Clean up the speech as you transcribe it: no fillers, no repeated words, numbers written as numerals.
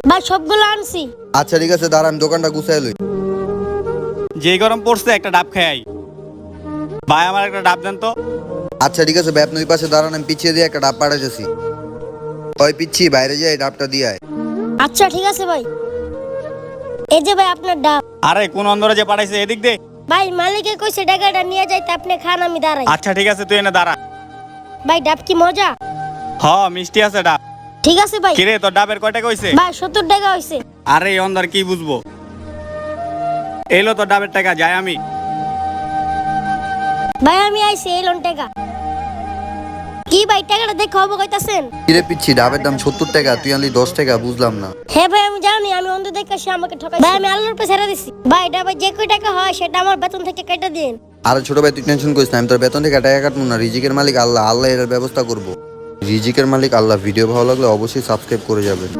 ভাই সবগুলো আনছি। আচ্ছা ঠিক আছে, দাঁড়া আমি দোকানটা গুছাই লই। যে গরম পড়ছে একটা ডাব খাই। ভাই আমার একটা ডাব দেন তো। আচ্ছা ঠিক আছে ভাই, আপনি ওই পাশে দাঁড়ান, আমি পিছিয়ে দিয়ে একটা ডাব পাঠাইতেছি। ওই পিচ্ছি বাইরে যাই, ডাবটা দিয়ে আয়। আচ্ছা ঠিক আছে ভাই। এই যে ভাই আপনার ডাব। আরে কোন অন্ধরে যে পাঠাইছে এদিক দে। ভাই মালিকে কইছে টাকাটা নিয়ে যাইতে, আপনি খান আমি দাঁড়াই। আচ্ছা ঠিক আছে তুই এনে দাঁড়া। ভাই ডাব কি মজা? হ মিষ্টি আছে ডাব। ঠিক আছে ভাই। কিরে তোর ডাবের কয় টাকা হইছে? ভাই 70 টাকা হইছে। আরে এই অন্ধার কি বুঝবো। এলো তোর ডাবের টাকা, যাই আমি। ভাই আমি আইছি এই লোন টাকা। কি ভাই টাকাটা দেখে হবো কইতাছেন? কিরে পিচ্ছি, ডাবের দাম 70 টাকা, তুই আনলি 10 টাকা, বুঝলাম না। হ্যাঁ ভাই আমি জানি, আমি অন্ধ দেখে সে আমাকে ঠকাইছে। ভাই আমি আল্লাহর উপর ছেড়ে দিছি। ভাই ডাবে যে কয় টাকা হয় সেটা আমার বেতন থেকে কেটে দিন। আরে ছোট ভাই তুই টেনশন করিস না, আমি তোর বেতন থেকে টাকা কাটবো না। রিজিকের মালিক আল্লাহ, আল্লাহ এর ব্যবস্থা করবো। রিজিকের মালিক আল্লাহ। ভিডিও ভালো লাগলে অবশ্যই সাবস্ক্রাইব করে যাবেন।